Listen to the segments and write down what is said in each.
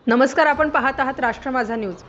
नमस्कार, आपण पाहत आहात राष्ट्र माझा न्यूज।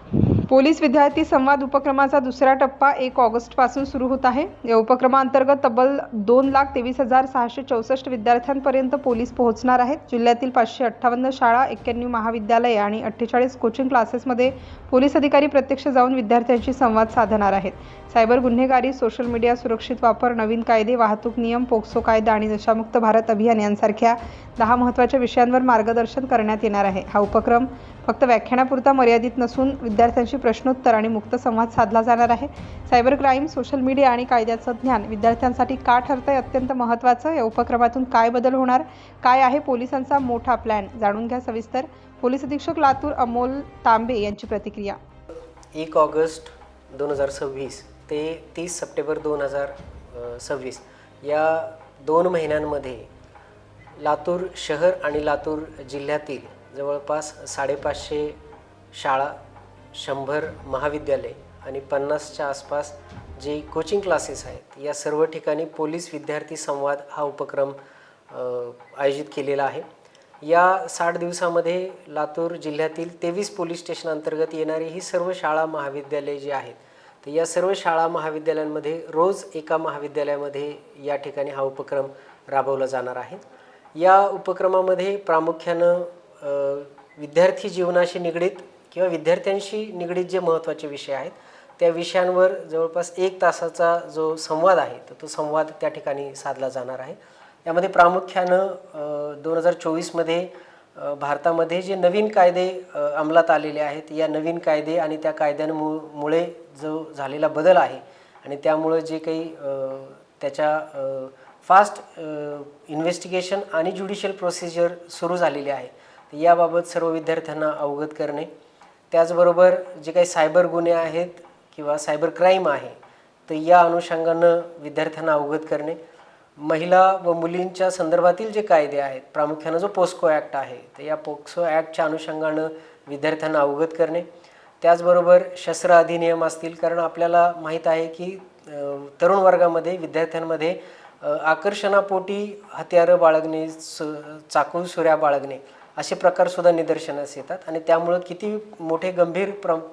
पोलीस विद्यार्थी संवाद उपक्रमाचा दुसरा टप्पा 1 ऑगस्टपासून सुरू होत आहे। या उपक्रमांतर्गत तब्बल 2,23,664 विद्यार्थ्यांपर्यंत पोलीस पोहोचणार आहेत। जिल्ह्यातील 558 शाळा, 91 महाविद्यालये आणि 48 कोचिंग क्लासेसमध्ये पोलीस अधिकारी प्रत्यक्ष जाऊन विद्यार्थ्यांशी संवाद साधणार आहेत। सायबर गुन्हेगारी, सोशल मीडिया सुरक्षित वापर, नवीन कायदे, वाहतूक नियम, पोक्सो कायदा आणि नशामुक्त भारत अभियान यांसारख्या 10 महत्त्वाच्या विषयांवर मार्गदर्शन करण्यात येणार आहे। हा उपक्रम फक्त व्याख्यानापुरता मर्यादित नसून विद्यार्थ्यांशी प्रश्नोत्तर आणि मुक्त संवाद साधला जाणार आहे। सायबर क्राईम, सोशल मीडिया आणि कायद्याचं ज्ञान विद्यार्थ्यांसाठी का ठरतंय अत्यंत महत्त्वाचं। या उपक्रमातून काय बदल होणार, काय आहे पोलिसांचा मोठा प्लॅन, जाणून घ्या सविस्तर। पोलीस अधीक्षक लातूर अमोल तांबे यांची प्रतिक्रिया। 1 ऑगस्ट 2026 ते 30 सप्टेंबर 2026 या 2 महिन्यांमध्ये लातूर शहर आणि लातूर जिल्ह्यातील जवळपास 550 शाळा, 100 महाविद्यालय आणि 50च्या आसपास जे कोचिंग क्लासेस आहेत, या सर्व ठिकाणी पोलीस विद्यार्थी संवाद हा उपक्रम आयोजित केलेला आहे। या 60 दिवसामध्ये लातूर जिल्ह्यातील 23 पोलीस स्टेशन अंतर्गत येणारी ही सर्व शाळा महाविद्यालये जी आहेत, तर या सर्व शाळा महाविद्यालयांमध्ये रोज एका महाविद्यालयामध्ये या ठिकाणी हा उपक्रम राबवला जाणार आहे। या उपक्रमामध्ये प्रामुख्यानं विद्यार्थी जीवनाशी निगडीत किंवा विद्यार्थ्यांशी निगडीत जे महत्त्वाचे विषय आहेत त्या विषयांवर जवळपास 1 तासाचा जो संवाद आहे तर तो संवाद त्या ठिकाणी साधला जाणार आहे। यामध्ये प्रामुख्यानं 2024मध्ये भारतामध्ये जे नवीन कायदे अंमलात आलेले आहेत, या नवीन कायदे आणि त्या कायद्यांमुळे जो झालेला बदल आहे आणि त्यामुळे जे काही त्याच्या फास्ट इन्व्हेस्टिगेशन आणि ज्युडिशियल प्रोसिजर सुरू झालेली आहे, याबाबत सर्व विद्यार्थ्यांना अवगत करणे, त्याचबरोबर जे काही सायबर गुन्हे आहेत किंवा सायबर क्राईम आहे तर या अनुषंगानं विद्यार्थ्यांना अवगत करणे, महिला व मुलींच्या संदर्भातील जे कायदे आहेत, प्रामुख्यानं जो पोस्को ॲक्ट आहे तर या पोक्सो ॲक्टच्या अनुषंगानं विद्यार्थ्यांना अवगत करणे, त्याचबरोबर शस्त्र अधिनियम असतील, कारण आपल्याला माहीत आहे की तरुण वर्गामध्ये विद्यार्थ्यांमध्ये आकर्षणापोटी हत्यारं बाळगणे, चाकू सुऱ्या बाळगणे असे प्रकारसुद्धा निदर्शनास येतात आणि त्यामुळं किती मोठे गंभीर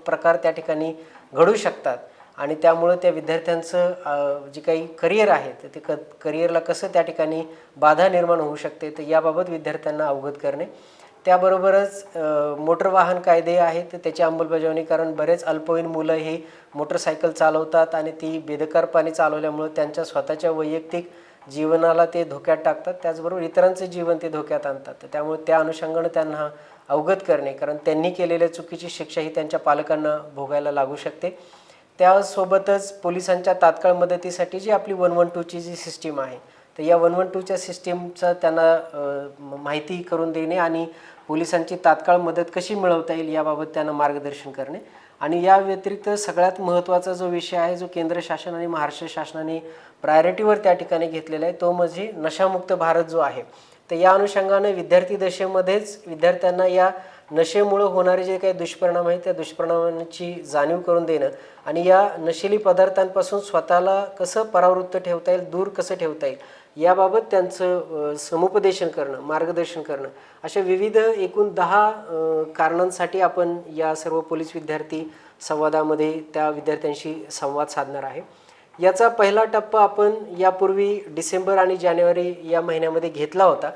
प्रकार त्या ठिकाणी घडू शकतात आणि त्यामुळं त्या विद्यार्थ्यांचं जे काही करिअर आहे तर ते करिअरला कसं त्या ठिकाणी बाधा निर्माण होऊ शकते तर याबाबत विद्यार्थ्यांना अवगत करणे, त्याबरोबरच मोटर वाहन कायदे आहेत तर त्याची अंमलबजावणी, कारण बरेच अल्पवयीन मुलं ही मोटरसायकल चालवतात आणि ती बेदरकारपणे चालवल्यामुळे त्यांच्या स्वतःच्या वैयक्तिक जीवनाला ते धोक्यात टाकतात, त्याचबरोबर इतरांचे जीवन ते धोक्यात आणतात, तर त्यामुळे त्या अनुषंगानं त्यांना अवगत करणे, कारण त्यांनी केलेल्या चुकीची शिक्षा ही त्यांच्या पालकांना भोगायला लागू शकते। त्यासोबतच पोलिसांच्या तात्काळ मदतीसाठी जी आपली 112ची जी सिस्टीम आहे तर या 112च्या सिस्टीमचा त्यांना माहिती करून देणे आणि पोलिसांची तात्काळ मदत कशी मिळवता येईल याबाबत त्यांना मार्गदर्शन करणे, आणि या व्यतिरिक्त सगळ्यात महत्त्वाचा जो विषय आहे जो केंद्र शासन आणि महाराष्ट्र शासनाने प्रायोरिटीवर त्या ठिकाणी घेतलेला आहे तो म्हणजे नशामुक्त भारत जो आहे, तर या अनुषंगाने विद्यार्थी दशेमध्येच विद्यार्थ्यांना या नशेमुळे होणारे जे काही दुष्परिणाम आहेत त्या दुष्परिणामांची जाणीव करून देणं आणि या नशिली पदार्थांपासून स्वतःला कसं परावृत्त ठेवता येईल, दूर कसं ठेवता येईल याबाबत त्यांचं समुपदेशन करणं, मार्गदर्शन करणं, अशा विविध एकूण 10 कारणांसाठी आपण या सर्व पोलीस विद्यार्थी संवादामध्ये त्या विद्यार्थ्यांशी संवाद साधणार आहे। याचा पहिला टप्पा आपण यापूर्वी डिसेंबर आणि जानेवारी या महिन्यामध्ये घेतला होता,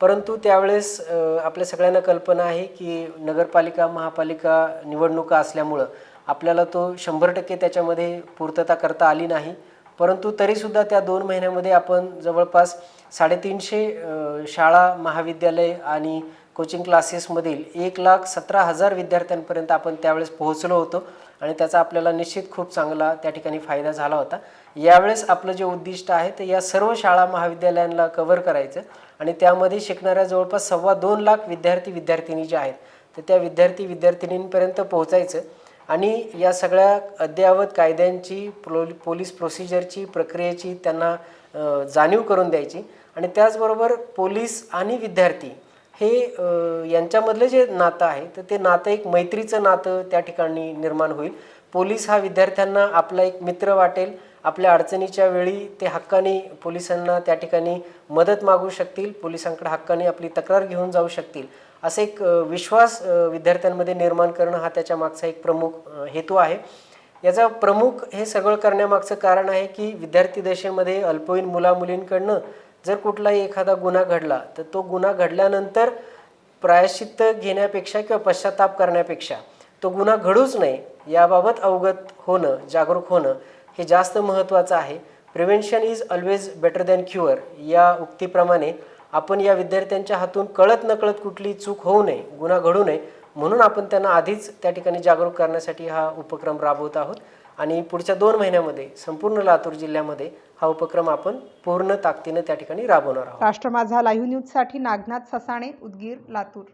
परंतु त्यावेळेस आपल्या सगळ्यांना कल्पना आहे की नगरपालिका महापालिका निवडणुका असल्यामुळं आपल्याला तो 100% त्याच्यामध्ये पूर्तता करता आली नाही, परंतु तरीसुद्धा त्या 2 महिन्यामध्ये आपण जवळपास 350 शाळा, महाविद्यालय आणि कोचिंग क्लासेसमधील 1,17,000 विद्यार्थ्यांपर्यंत आपण त्यावेळेस पोहोचलो होतो आणि त्याचा आपल्याला निश्चित खूप चांगला त्या ठिकाणी फायदा झाला होता। यावेळेस आपलं जे उद्दिष्ट आहे तर या सर्व शाळा महाविद्यालयांना कव्हर करायचं आणि त्यामध्ये शिकणाऱ्या जवळपास 2.25 लाख विद्यार्थी-विद्यार्थिनी जे आहेत तर त्या विद्यार्थी-विद्यार्थिनींपर्यंत पोहोचायचं आणि या सगळ्या अद्ययावत कायद्यांची, पोलीस प्रोसिजरची, प्रक्रियेची त्यांना जाणीव करून द्यायची आणि त्याचबरोबर पोलीस आणि विद्यार्थी हे यांच्यामधलं जे नातं आहे तर ते नातं एक मैत्रीचं नातं त्या ठिकाणी निर्माण होईल। पोलीस हा विद्यार्थ्यांना आपला एक मित्र वाटेल, आपल्या अडचणीच्या वेळी ते हक्काने पोलिसांना त्या ठिकाणी मदत मागू शकतील, पोलिसांकडे हक्काने आपली तक्रार घेऊन जाऊ शकतील असं एक विश्वास विद्यार्थ्यांमध्ये निर्माण करणं हा त्याच्या मागचा एक प्रमुख हेतू आहे. याचा प्रमुख हे सगळं करण्यामागचं कारण आहे की विद्यार्थी दशेमध्ये अल्पवयीन मुलामुलींकडनं जर कुठलाही एखादा गुन्हा घडला तर तो गुन्हा घडल्यानंतर प्रायश्चित्त घेण्यापेक्षा किंवा पश्चाताप करण्यापेक्षा तो गुन्हा घडूच नये याबाबत अवगत होणं, जागरूक होणं हे जास्त महत्त्वाचं आहे. Prevention is always better than cure या उक्तीप्रमाणे आपण या विद्यार्थ्यांच्या हातून कळत नकळत कुठली चूक होऊ नये, गुन्हा घडू नये म्हणून आपण त्यांना आधीच त्या ठिकाणी जागरूक करण्यासाठी हा उपक्रम राबवत आहोत आणि पुढच्या 2 महिन्यामध्ये संपूर्ण लातूर जिल्ह्यामध्ये हा उपक्रम आपण पूर्ण ताकदीने त्या ठिकाणी राबवणार आहोत. राष्ट्र माझा लाईव्ह न्यूजसाठी नागनाथ ससाणे, उदगीर, लातूर.